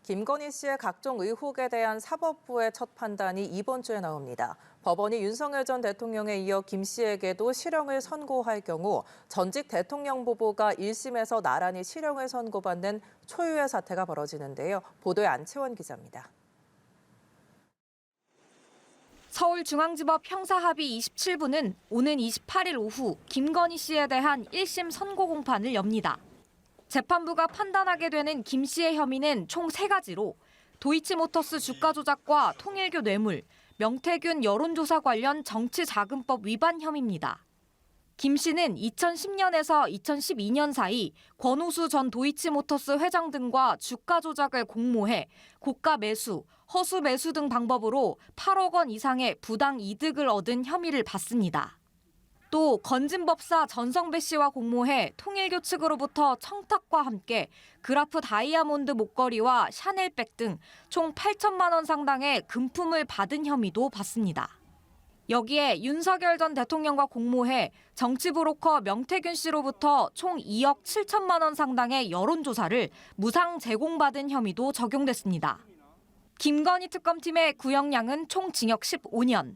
김건희 씨의 각종 의혹에 대한 사법부의 첫 판단이 이번 주에 나옵니다. 법원이 윤석열 전 대통령에 이어 김 씨에게도 실형을 선고할 경우 전직 대통령 부부가 1심에서 나란히 실형을 선고받는 초유의 사태가 벌어지는데요. 보도에 안채원 기자입니다. 서울중앙지법 형사합의 27부는 오는 28일 오후 김건희 씨에 대한 1심 선고 공판을 엽니다. 재판부가 판단하게 되는 김 씨의 혐의는 총 3가지로 도이치모터스 주가 조작과 통일교 뇌물, 명태균 여론조사 관련 정치자금법 위반 혐의입니다. 김 씨는 2010년에서 2012년 사이 권오수 전 도이치모터스 회장 등과 주가 조작을 공모해 고가 매수, 허수 매수 등 방법으로 8억 원 이상의 부당 이득을 얻은 혐의를 받습니다. 또 건진법사 전성배 씨와 공모해 통일교 측으로부터 청탁과 함께 그라프 다이아몬드 목걸이와 샤넬백 등 총 8천만 원 상당의 금품을 받은 혐의도 받습니다. 여기에 윤석열 전 대통령과 공모해 정치브로커 명태균 씨로부터 총 2억 7천만 원 상당의 여론조사를 무상 제공받은 혐의도 적용됐습니다. 김건희 특검팀의 구형량은 총 징역 15년.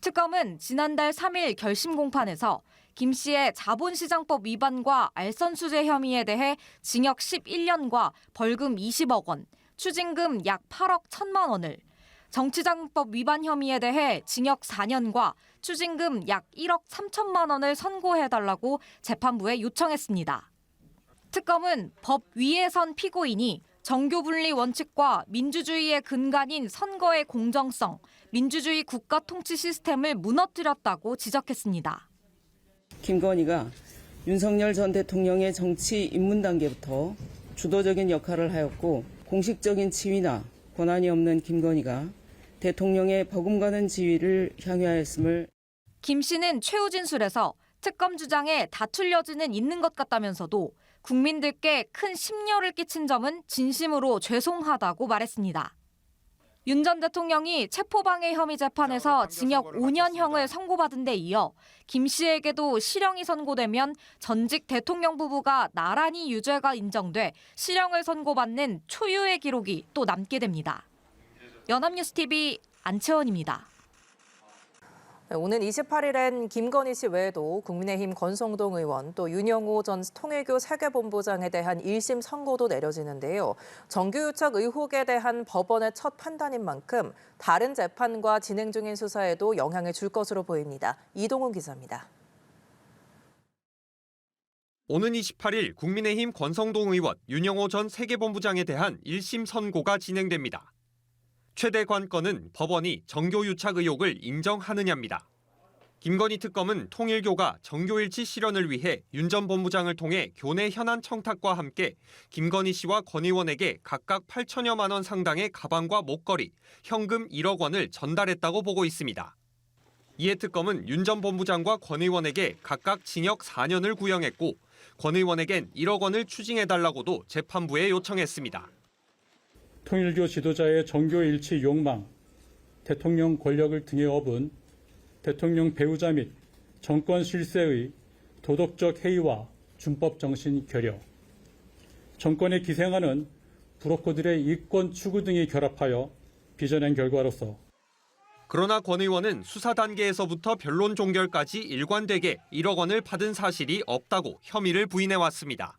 특검은 지난달 3일 결심 공판에서 김 씨의 자본시장법 위반과 알선수재 혐의에 대해 징역 11년과 벌금 20억 원, 추징금 약 8억 1천만 원을, 정치자금법 위반 혐의에 대해 징역 4년과 추징금 약 1억 3천만 원을 선고해달라고 재판부에 요청했습니다. 특검은 법 위에 선 피고인이 정교분리 원칙과 민주주의의 근간인 선거의 공정성, 민주주의 국가 통치 시스템을 무너뜨렸다고 지적했습니다. 김건희가 윤석열 전 대통령의 정치 입문 단계부터 주도적인 역할을 하였고 공식적인 지위나 권한이 없는 김건희가 대통령의 버금가는 지위를 향유하였음을. 김 씨는 최후 진술에서 특검 주장에 다툴 여지는 있는 것 같다면서도 국민들께 큰 심려를 끼친 점은 진심으로 죄송하다고 말했습니다. 윤 전 대통령이 체포방해 혐의 재판에서 징역 5년형을 선고받은 데 이어 김 씨에게도 실형이 선고되면 전직 대통령 부부가 나란히 유죄가 인정돼 실형을 선고받는 초유의 기록이 또 남게 됩니다. 연합뉴스TV 안채원입니다. 오는 28일엔 김건희 씨 외에도 국민의힘 권성동 의원 또 윤영호 전 통일교 세계본부장에 대한 1심 선고도 내려지는데요. 정규유착 의혹에 대한 법원의 첫 판단인 만큼 다른 재판과 진행 중인 수사에도 영향을 줄 것으로 보입니다. 이동훈 기자입니다. 오는 28일 국민의힘 권성동 의원, 윤영호 전 세계본부장에 대한 1심 선고가 진행됩니다. 최대 관건은 법원이 정교유착 의혹을 인정하느냐입니다. 김건희 특검은 통일교가 정교일치 실현을 위해 윤 전 본부장을 통해 교내 현안 청탁과 함께 김건희 씨와 권 의원에게 각각 8천여만 원 상당의 가방과 목걸이, 현금 1억 원을 전달했다고 보고 있습니다. 이에 특검은 윤 전 본부장과 권 의원에게 각각 징역 4년을 구형했고 권 의원에겐 1억 원을 추징해달라고도 재판부에 요청했습니다. 통일교 지도자의 정교일치 욕망, 대통령 권력을 등에 업은 대통령 배우자 및 정권 실세의 도덕적 해이와 준법 정신 결여, 정권에 기생하는 브로커들의 이권 추구 등이 결합하여 빚어낸 결과로서. 그러나 권 의원은 수사 단계에서부터 변론 종결까지 일관되게 1억 원을 받은 사실이 없다고 혐의를 부인해왔습니다.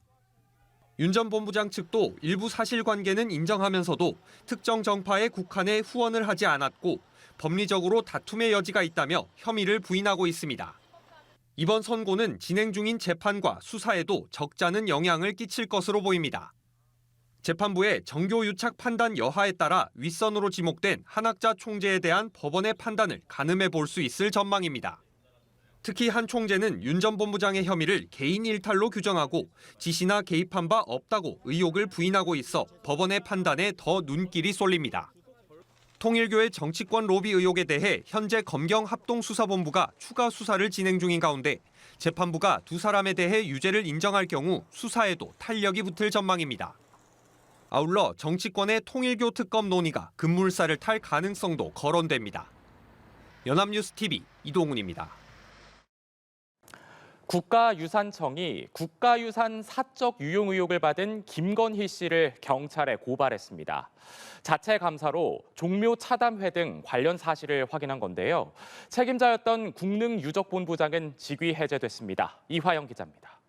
윤 전 본부장 측도 일부 사실관계는 인정하면서도 특정 정파의 국한에 후원을 하지 않았고 법리적으로 다툼의 여지가 있다며 혐의를 부인하고 있습니다. 이번 선고는 진행 중인 재판과 수사에도 적잖은 영향을 끼칠 것으로 보입니다. 재판부의 정교유착 판단 여하에 따라 윗선으로 지목된 한학자 총재에 대한 법원의 판단을 가늠해 볼 수 있을 전망입니다. 특히 한 총재는 윤 전 본부장의 혐의를 개인 일탈로 규정하고 지시나 개입한 바 없다고 의혹을 부인하고 있어 법원의 판단에 더 눈길이 쏠립니다. 통일교의 정치권 로비 의혹에 대해 현재 검경합동수사본부가 추가 수사를 진행 중인 가운데 재판부가 두 사람에 대해 유죄를 인정할 경우 수사에도 탄력이 붙을 전망입니다. 아울러 정치권의 통일교 특검 논의가 급물살을 탈 가능성도 거론됩니다. 연합뉴스TV 이동훈입니다. 국가유산청이 국가유산 사적 유용 의혹을 받은 김건희 씨를 경찰에 고발했습니다. 자체 감사로 종묘 차담회 등 관련 사실을 확인한 건데요. 책임자였던 국능유적본부장은 직위 해제됐습니다. 이화영 기자입니다.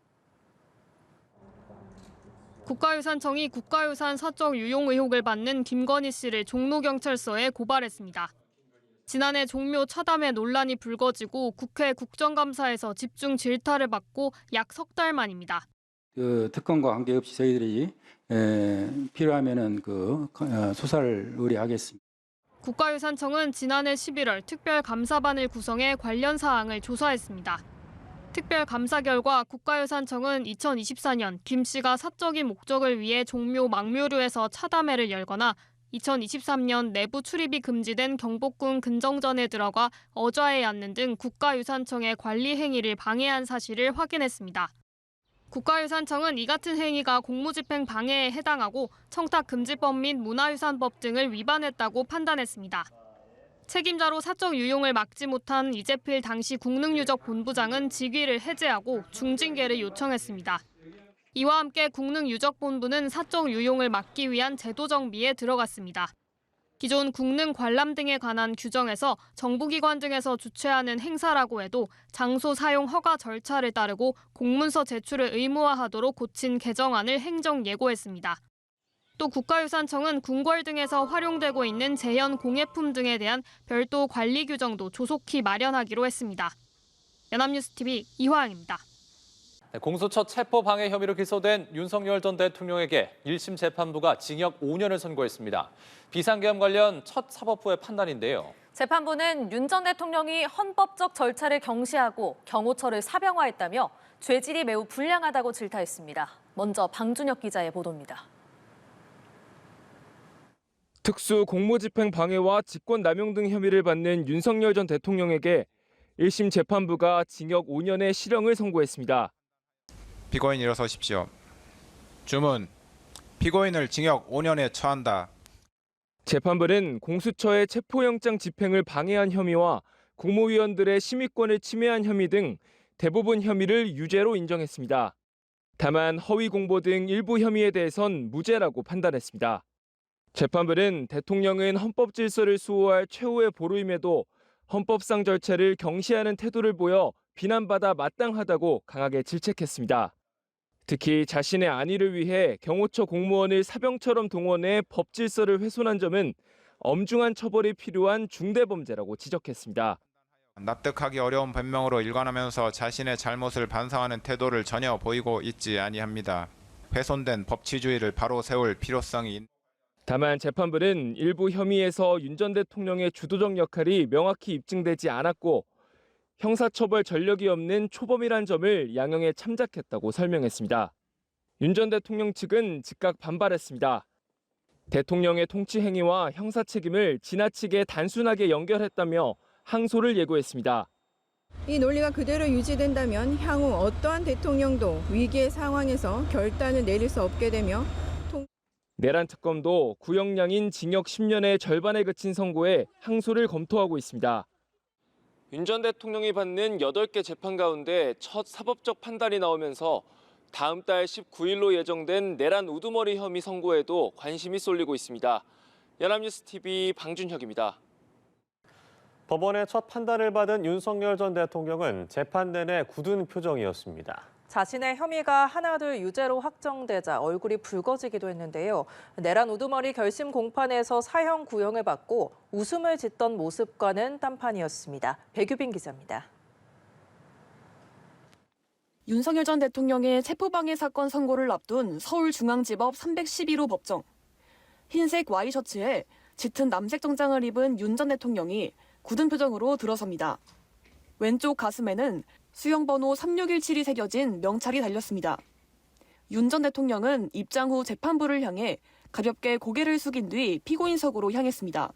국가유산청이 국가유산 사적 유용 의혹을 받는 김건희 씨를 종로경찰서에 고발했습니다. 지난해 종묘 차담회 논란이 불거지고 국회 국정감사에서 집중 질타를 받고 약 석 달 만입니다. 그 특검과 관계없이 저희들이 필요하면은 수사를 의뢰하겠습니다. 국가유산청은 지난해 11월 특별감사반을 구성해 관련 사항을 조사했습니다. 특별감사 결과 국가유산청은 2024년 김 씨가 사적인 목적을 위해 종묘 망묘류에서 차담회를 열거나 2023년 내부 출입이 금지된 경복궁 근정전에 들어가 어좌에 앉는 등 국가유산청의 관리 행위를 방해한 사실을 확인했습니다. 국가유산청은 이 같은 행위가 공무집행 방해에 해당하고 청탁금지법 및 문화유산법 등을 위반했다고 판단했습니다. 책임자로 사적 유용을 막지 못한 이재필 당시 국능유적본부장은 직위를 해제하고 중징계를 요청했습니다. 이와 함께 국능유적본부는 사적 유용을 막기 위한 제도 정비에 들어갔습니다. 기존 국능 관람 등에 관한 규정에서 정부기관 등에서 주최하는 행사라고 해도 장소 사용 허가 절차를 따르고 공문서 제출을 의무화하도록 고친 개정안을 행정 예고했습니다. 또 국가유산청은 궁궐 등에서 활용되고 있는 재현 공예품 등에 대한 별도 관리 규정도 조속히 마련하기로 했습니다. 연합뉴스TV 이화영입니다. 공수처 체포방해 혐의로 기소된 윤석열 전 대통령에게 1심 재판부가 징역 5년을 선고했습니다. 비상계엄 관련 첫 사법부의 판단인데요. 재판부는 윤 전 대통령이 헌법적 절차를 경시하고 경호처를 사병화했다며 죄질이 매우 불량하다고 질타했습니다. 먼저 방준혁 기자의 보도입니다. 특수 공무집행 방해와 직권남용 등 혐의를 받는 윤석열 전 대통령에게 1심 재판부가 징역 5년의 실형을 선고했습니다. 피고인 일어서십시오. 주문. 피고인을 징역 5년에 처한다. 재판부는 공수처의 체포영장 집행을 방해한 혐의와 국무위원들의 심의권을 침해한 혐의 등 대부분 혐의를 유죄로 인정했습니다. 다만 허위 공보 등 일부 혐의에 대해선 무죄라고 판단했습니다. 재판부는 대통령은 헌법 질서를 수호할 최후의 보루임에도 헌법상 절차를 경시하는 태도를 보여 비난받아 마땅하다고 강하게 질책했습니다. 특히 자신의 안위를 위해 경호처 공무원을 사병처럼 동원해 법 질서를 훼손한 점은 엄중한 처벌이 필요한 중대범죄라고 지적했습니다. 납득하기 어려운 변명으로 일관하면서 자신의 잘못을 반성하는 태도를 전혀 보이고 있지 아니합니다. 훼손된 법치주의를 바로 세울 필요성이 다만 재판부는 일부 혐의에서 윤 전 대통령의 주도적 역할이 명확히 입증되지 않았고 형사처벌 전력이 없는 초범이란 점을 양형에 참작했다고 설명했습니다. 윤 전 대통령 측은 즉각 반발했습니다. 대통령의 통치 행위와 형사 책임을 지나치게 단순하게 연결했다며 항소를 예고했습니다. 이 논리가 그대로 유지된다면 향후 어떠한 대통령도 위기의 상황에서 결단을 내릴 수 없게 되며 내란 특검도 구형량인 징역 10년의 절반에 그친 선고에 항소를 검토하고 있습니다. 윤 전 대통령이 받는 8개 재판 가운데 첫 사법적 판단이 나오면서 다음 달 19일로 예정된 내란 우두머리 혐의 선고에도 관심이 쏠리고 있습니다. 연합뉴스TV 방준혁입니다. 법원의 첫 판단을 받은 윤석열 전 대통령은 재판 내내 굳은 표정이었습니다. 자신의 혐의가 하나둘 유죄로 확정되자 얼굴이 붉어지기도 했는데요. 내란 우두머리 결심 공판에서 사형 구형을 받고 웃음을 짓던 모습과는 딴판이었습니다. 백유빈 기자입니다. 윤석열 전 대통령의 체포방해 사건 선고를 앞둔 서울중앙지법 311호 법정. 흰색 와이셔츠에 짙은 남색 정장을 입은 윤 전 대통령이 굳은 표정으로 들어섭니다. 왼쪽 가슴에는 수형번호 3617이 새겨진 명찰이 달렸습니다. 윤 전 대통령은 입장 후 재판부를 향해 가볍게 고개를 숙인 뒤 피고인석으로 향했습니다.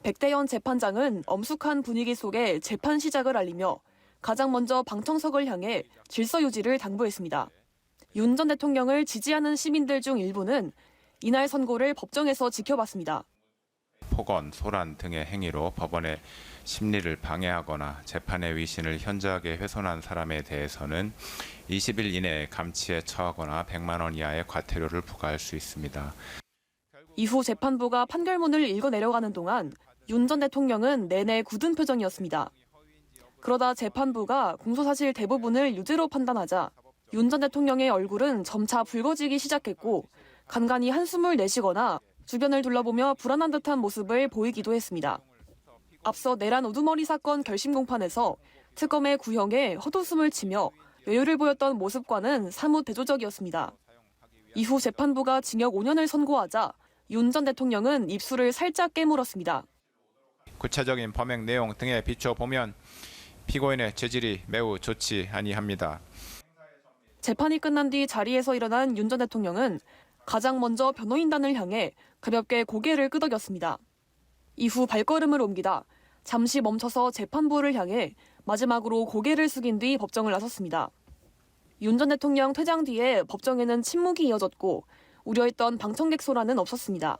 백대현 재판장은 엄숙한 분위기 속에 재판 시작을 알리며 가장 먼저 방청석을 향해 질서 유지를 당부했습니다. 윤 전 대통령을 지지하는 시민들 중 일부는 이날 선고를 법정에서 지켜봤습니다. 폭언, 소란 등의 행위로 법원의 심리를 방해하거나 재판의 위신을 현저하게 훼손한 사람에 대해서는 20일 이내에 감치에 처하거나 100만 원 이하의 과태료를 부과할 수 있습니다. 이후 재판부가 판결문을 읽어 내려가는 동안 윤 전 대통령은 내내 굳은 표정이었습니다. 그러다 재판부가 공소사실 대부분을 유죄로 판단하자 윤 전 대통령의 얼굴은 점차 붉어지기 시작했고 간간히 한숨을 내쉬거나 주변을 둘러보며 불안한 듯한 모습을 보이기도 했습니다. 앞서 내란 우두머리 사건 결심 공판에서 특검의 구형에 헛웃음을 치며 여유를 보였던 모습과는 사뭇 대조적이었습니다. 이후 재판부가 징역 5년을 선고하자 윤 전 대통령은 입술을 살짝 깨물었습니다. 구체적인 범행 내용 등에 비춰보면 피고인의 죄질이 매우 좋지 아니합니다. 재판이 끝난 뒤 자리에서 일어난 윤 전 대통령은 가장 먼저 변호인단을 향해 가볍게 고개를 끄덕였습니다. 이후 발걸음을 옮기다 잠시 멈춰서 재판부를 향해 마지막으로 고개를 숙인 뒤 법정을 나섰습니다. 윤 전 대통령 퇴장 뒤에 법정에는 침묵이 이어졌고 우려했던 방청객 소란은 없었습니다.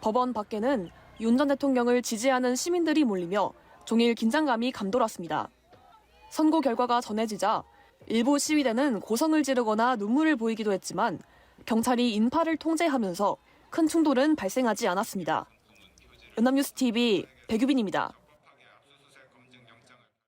법원 밖에는 윤 전 대통령을 지지하는 시민들이 몰리며 종일 긴장감이 감돌았습니다. 선고 결과가 전해지자 일부 시위대는 고성을 지르거나 눈물을 보이기도 했지만 경찰이 인파를 통제하면서 큰 충돌은 발생하지 않았습니다. 연합뉴스 TV 백유빈입니다.